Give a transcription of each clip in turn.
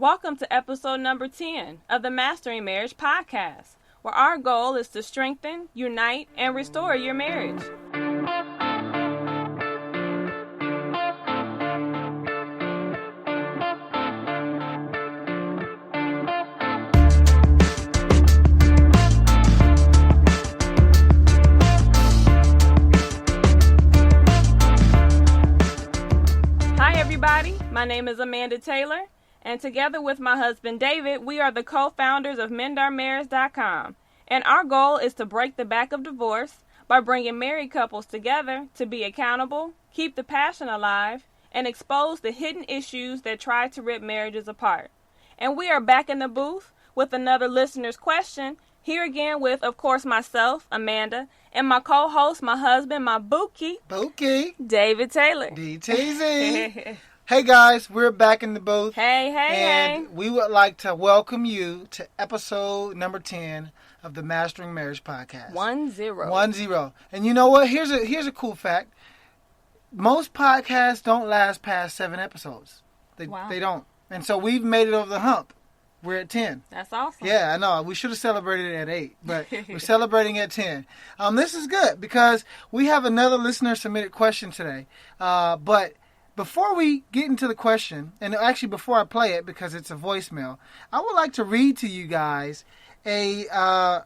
Welcome to episode number 10 of the Mastering Marriage podcast, where our goal is to strengthen, unite, and restore your marriage. Hi everybody, my name is Amanda Taylor, and together with my husband David, we are the co-founders of MendOurMarriage.com, and our goal is to break the back of divorce by bringing married couples together to be accountable, keep the passion alive, and expose the hidden issues that try to rip marriages apart. And we are back in the booth with another listener's question, here again with, of course, myself, Amanda, and my co-host, my husband, my Bookie, David Taylor. DTZ. Hey guys, we're back in the booth. Hey. We would like to welcome you to episode number 10 of the Mastering Marriage podcast. 10. And you know what? Here's a cool fact. Most podcasts don't last past 7 episodes. They don't. And so we've made it over the hump. We're at 10. That's awesome. Yeah, I know. We should have celebrated at 8, but we're celebrating at 10. This is good because we have another listener submitted question today. But before we get into the question, and actually before I play it because it's a voicemail, I would like to read to you guys a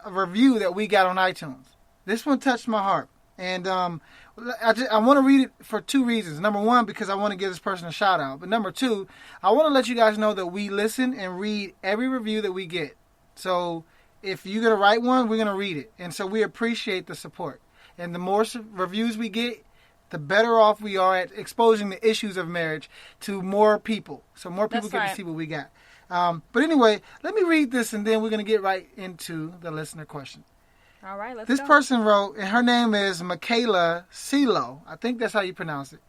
review that we got on iTunes. This one touched my heart. And I want to read it for 2 reasons. Number 1, because I want to give this person a shout out. But number 2, I want to let you guys know that we listen and read every review that we get. So if you're going to write one, we're going to read it. And so we appreciate the support. And the more reviews we get, the better off we are at exposing the issues of marriage to more people. So more people get to see what we got. But anyway, let me read this and then we're going to get right into the listener question. All right, let's This go. person wrote, and her name is Michaela Silo. I think that's how you pronounce it.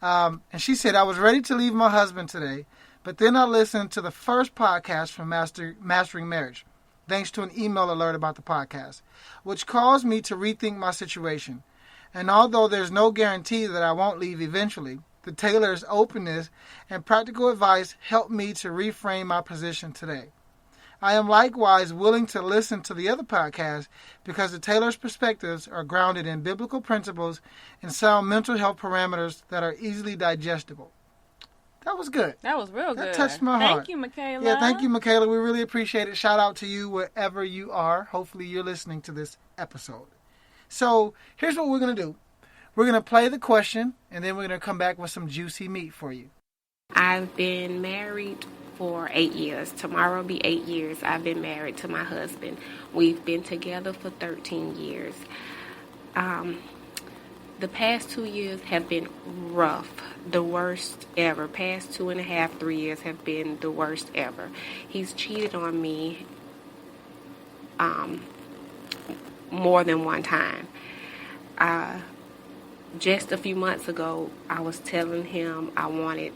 And she said, I was ready to leave my husband today, but then I listened to the first podcast from Mastering Marriage, thanks to an email alert about the podcast, which caused me to rethink my situation. And although there's no guarantee that I won't leave eventually, the Taylor's openness and practical advice helped me to reframe my position today. I am likewise willing to listen to the other podcasts because the Taylor's perspectives are grounded in biblical principles and sound mental health parameters that are easily digestible. That was good. That was real good. That touched my heart. Thank you, Michaela. Yeah, thank you, Michaela. We really appreciate it. Shout out to you wherever you are. Hopefully you're listening to this episode. So here's what we're going to do. We're going to play the question, and then we're going to come back with some juicy meat for you. I've been married for 8 years. Tomorrow will be 8 years I've been married to my husband. We've been together for 13 years. The past 2 years have been rough, the worst ever. Past 2.5, 3 years have been the worst ever. He's cheated on me more than one time. Just a few months ago, I was telling him I wanted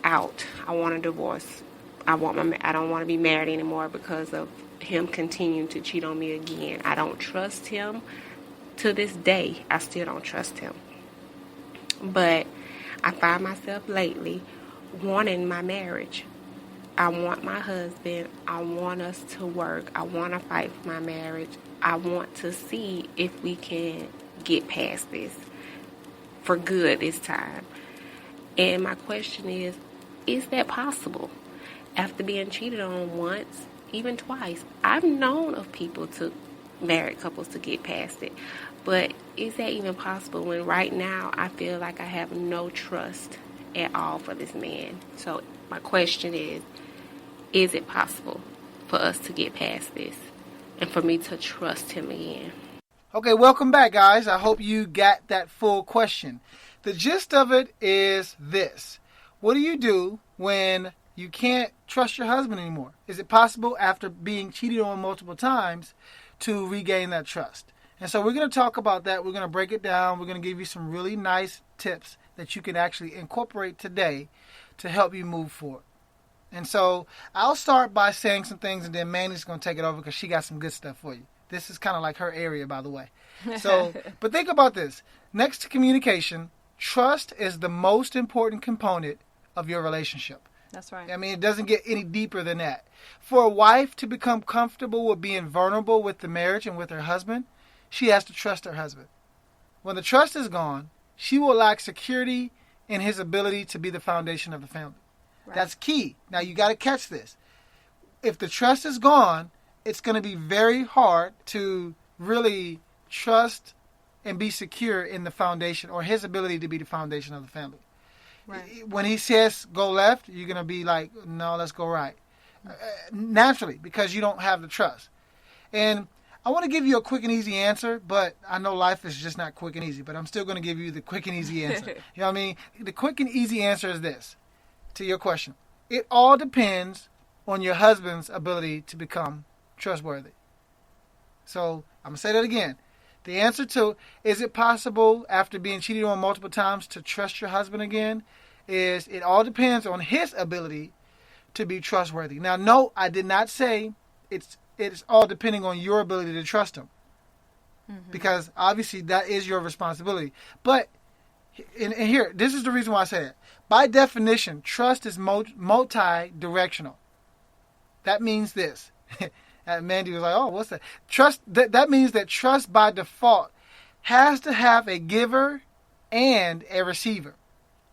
out. I want a divorce. I don't want to be married anymore because of him continuing to cheat on me again. I don't trust him. To this day, I still don't trust him. But I find myself lately wanting my marriage. I want my husband. I want us to work. I want to fight for my marriage. I want to see if we can get past this for good this time. And my question is that possible? After being cheated on once, even twice, I've known of married couples to get past it. But is that even possible when right now I feel like I have no trust at all for this man? So my question is it possible for us to get past this and for me to trust him again? Okay, welcome back, guys. I hope you got that full question. The gist of it is this. What do you do when you can't trust your husband anymore? Is it possible after being cheated on multiple times to regain that trust? And so we're going to talk about that. We're going to break it down. We're going to give you some really nice tips that you can actually incorporate today to help you move forward. And so I'll start by saying some things, and then Mandy's going to take it over because she got some good stuff for you. This is kind of like her area, by the way. So, but think about this. Next to communication, trust is the most important component of your relationship. That's right. I mean, it doesn't get any deeper than that. For a wife to become comfortable with being vulnerable with the marriage and with her husband, she has to trust her husband. When the trust is gone, she will lack security in his ability to be the foundation of the family. Right. That's key. Now, you got to catch this. If the trust is gone, it's going to be very hard to really trust and be secure in the foundation or his ability to be the foundation of the family. Right. When he says go left, you're going to be like, no, let's go right. Naturally, because you don't have the trust. And I want to give you a quick and easy answer, but I know life is just not quick and easy, but I'm still going to give you the quick and easy answer. You know what I mean? The quick and easy answer is this, to your question. It all depends on your husband's ability to become trustworthy. So I'm going to say that again. The answer to, is it possible after being cheated on multiple times to trust your husband again, is it all depends on his ability to be trustworthy. Now, no, I did not say it's all depending on your ability to trust him. Mm-hmm. Because obviously that is your responsibility. But, and here, this is the reason why I say it. By definition, trust is multi-directional. That means this. And Mandy was like, oh, what's that? Trust. That means that trust by default has to have a giver and a receiver.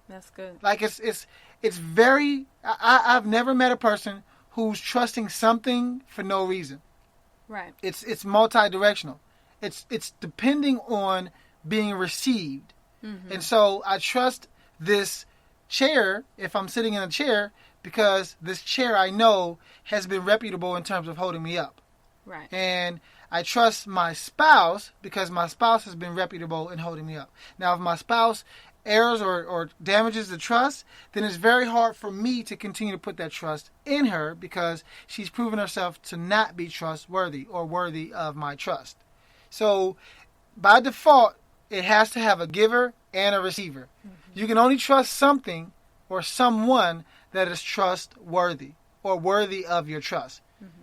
That's good. Like it's very. I've never met a person who's trusting something for no reason. Right. It's multi-directional. It's depending on being received. Mm-hmm. And so I trust this chair if I'm sitting in a chair, because this chair I know has been reputable in terms of holding me up. Right. And I trust my spouse because my spouse has been reputable in holding me up. Now, if my spouse errs or damages the trust, then it's very hard for me to continue to put that trust in her because she's proven herself to not be trustworthy or worthy of my trust. So, by default, it has to have a giver and a receiver. Mm-hmm. You can only trust something or someone that is trustworthy or worthy of your trust. Mm-hmm.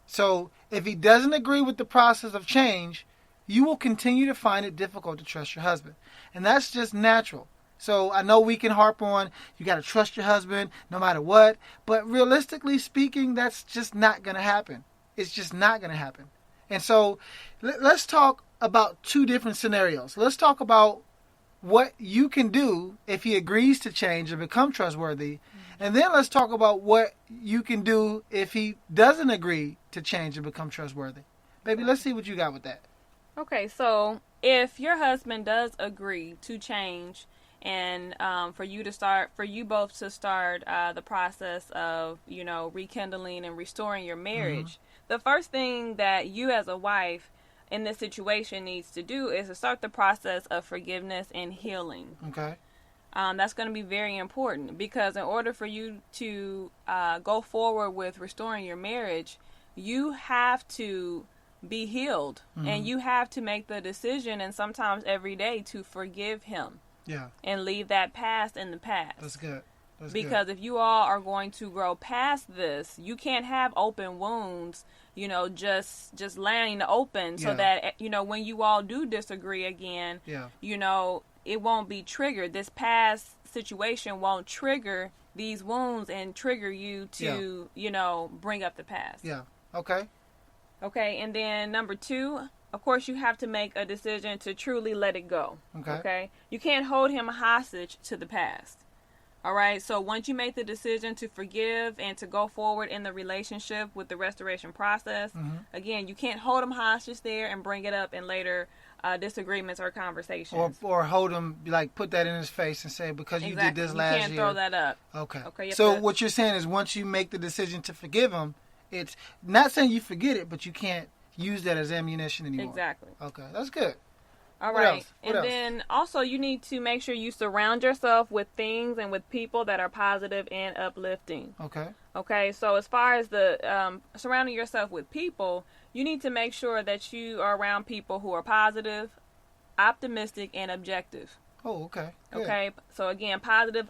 So if he doesn't agree with the process of change, you will continue to find it difficult to trust your husband. And that's just natural. So I know we can harp on, you got to trust your husband no matter what, but realistically speaking, that's just not going to happen. It's just not going to happen. And so let's talk about two different scenarios. Let's talk about what you can do if he agrees to change and become trustworthy. Mm-hmm. And then let's talk about what you can do if he doesn't agree to change and become trustworthy. Baby, let's see what you got with that. Okay, so if your husband does agree to change and for you both to start the process of, rekindling and restoring your marriage, mm-hmm. the first thing that you as a wife in this situation needs to do is to start the process of forgiveness and healing. Okay. That's going to be very important because in order for you to go forward with restoring your marriage, you have to be healed, mm-hmm. and you have to make the decision, and sometimes every day, to forgive him. Yeah. And leave that past in the past. That's good. Because if you all are going to grow past this, you can't have open wounds, just laying open so that, when you all do disagree again, it won't be triggered. This past situation won't trigger these wounds and trigger you to, bring up the past. Yeah. Okay. Okay. And then number 2, of course, you have to make a decision to truly let it go. Okay. You can't hold him hostage to the past. All right. So once you make the decision to forgive and to go forward in the relationship with the restoration process, mm-hmm. again, you can't hold him hostage there and bring it up in later disagreements or conversations. Or hold him, put that in his face and say, because you did this last year. You can't throw that up. Okay. So what you're saying is once you make the decision to forgive him, it's not saying you forget it, but you can't use that as ammunition anymore. Exactly. Okay. That's good. All right. What else? Then also you need to make sure you surround yourself with things and with people that are positive and uplifting. Okay. So as far as the surrounding yourself with people, you need to make sure that you are around people who are positive, optimistic, and objective. Oh, okay. Good. Okay. So again, positive,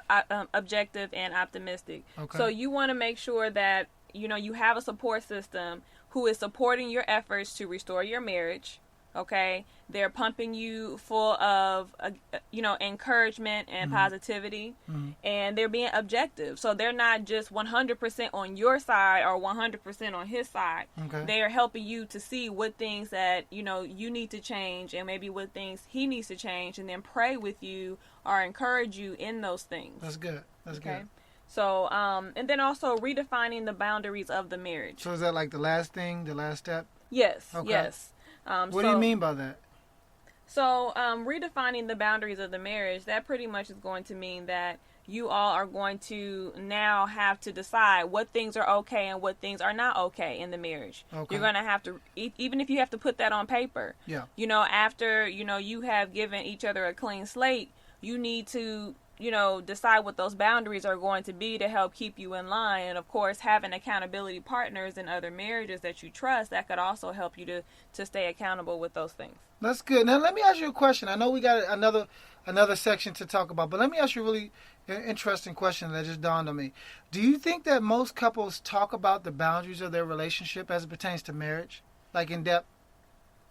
objective, and optimistic. Okay. So you want to make sure that, you have a support system who is supporting your efforts to restore your marriage. Okay, they're pumping you full of encouragement and positivity, and they're being objective. So they're not just 100% on your side or 100% on his side. Okay. They are helping you to see what things that you need to change, and maybe what things he needs to change, and then pray with you or encourage you in those things. That's good. That's good. So, and then also redefining the boundaries of the marriage. So is that like the last thing, the last step? Yes. Okay. Yes. What do you mean by that? So, redefining the boundaries of the marriage, that pretty much is going to mean that you all are going to now have to decide what things are okay and what things are not okay in the marriage. Okay. You're going to have to, even if you have to put that on paper, Yeah. After, you have given each other a clean slate, you need to, decide what those boundaries are going to be to help keep you in line. And of course, having accountability partners in other marriages that you trust, that could also help you to stay accountable with those things. That's good. Now let me ask you a question. I know we got another section to talk about, but let me ask you a really interesting question that just dawned on me. Do you think that most couples talk about the boundaries of their relationship as it pertains to marriage, like in depth?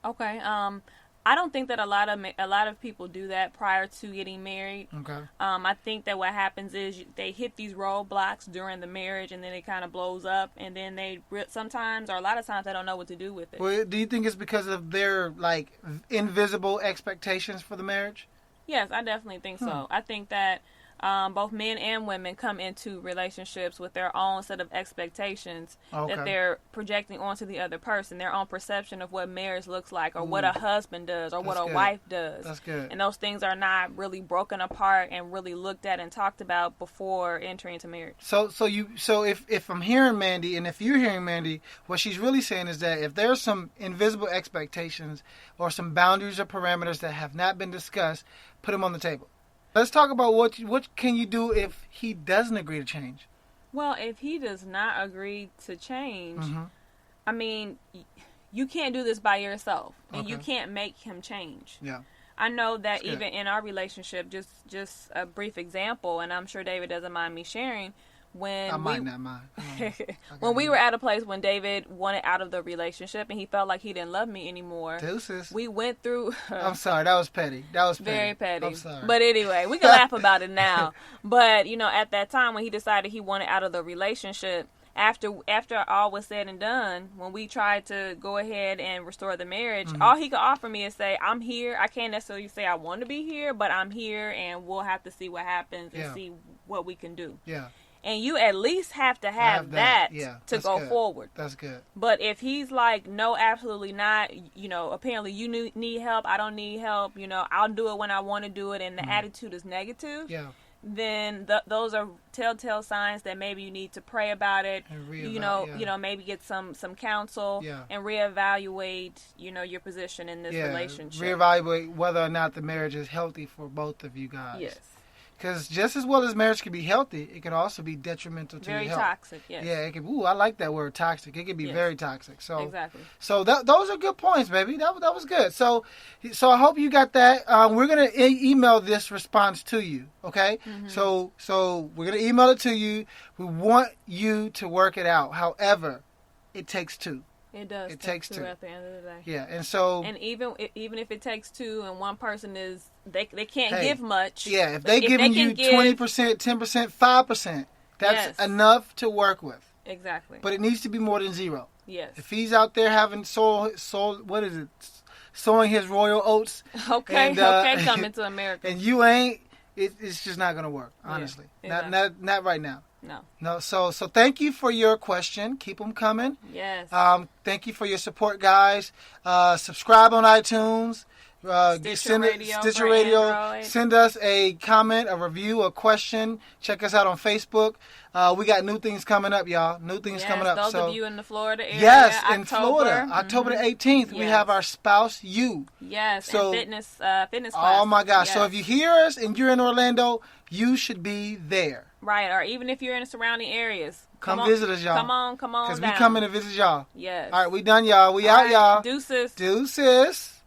Okay. I don't think that a lot of people do that prior to getting married. Okay. I think that what happens is they hit these roadblocks during the marriage, and then it kind of blows up, and then sometimes or a lot of times they don't know what to do with it. Well, do you think it's because of their like invisible expectations for the marriage? Yes, I definitely think so. I think that both men and women come into relationships with their own set of expectations that they're projecting onto the other person, their own perception of what marriage looks like, or what a husband does, or what a wife does. That's good. And those things are not really broken apart and really looked at and talked about before entering into marriage. So if I'm hearing Mandy, and if you're hearing Mandy, what she's really saying is that if there's some invisible expectations or some boundaries or parameters that have not been discussed, put them on the table. Let's talk about what can you do if he doesn't agree to change? Well, if he does not agree to change, I mean, you can't do this by yourself, and you can't make him change. Yeah. I know that even in our relationship, just a brief example, and I'm sure David doesn't mind me sharing, when I might not mind. when we were at a place when David wanted out of the relationship and he felt like he didn't love me anymore. Deuces. We went through. I'm sorry, that was petty. Very petty. I'm sorry. But anyway, we can laugh about it now. But at that time when he decided he wanted out of the relationship, after all was said and done, when we tried to go ahead and restore the marriage, all he could offer me is say, "I'm here." I can't necessarily say I want to be here, but I'm here, and we'll have to see what happens and see what we can do. Yeah. And you at least have to have that to go forward. That's good. But if he's like, no, absolutely not, apparently you need help, I don't need help, I'll do it when I want to do it, and the attitude is negative, then those are telltale signs that maybe you need to pray about it, and maybe get some counsel and reevaluate, your position in this relationship. Reevaluate whether or not the marriage is healthy for both of you guys. Yes. Because just as well as marriage can be healthy, it can also be detrimental to your health. Very toxic, yes. Yeah, it can. Ooh, I like that word, toxic. It can be very toxic. So exactly. So those are good points, baby. That was good. So I hope you got that. We're gonna email this response to you. Okay. So we're gonna email it to you. We want you to work it out. However, it takes two. It does. It takes two at the end of the day. Yeah, and even if it takes two, and one person is they can't give much. Yeah, if they're giving you 20%, 10%, 5%, that's enough to work with. Exactly. But it needs to be more than zero. Yes. If he's out there having sowing his royal oats. Okay. Coming to America. And you ain't. It's just not gonna work. Honestly, not right now. No. So thank you for your question. Keep them coming. Yes. Thank you for your support, guys. Subscribe on iTunes. Stitcher Radio. Android. Send us a comment, a review, a question. Check us out on Facebook. We got new things coming up, y'all. New things coming up. Those of you in the Florida area. Yes, in Florida. October the 18th, we have our Spouse You. Yes, so, and fitness class. Oh, my gosh. Yes. So if you hear us and you're in Orlando, you should be there. Right, or even if you're in the surrounding areas. Come visit us, y'all. Come on. Because we coming to visit y'all. Yes. All right, we done, y'all. We out, y'all. Deuces. Deuces.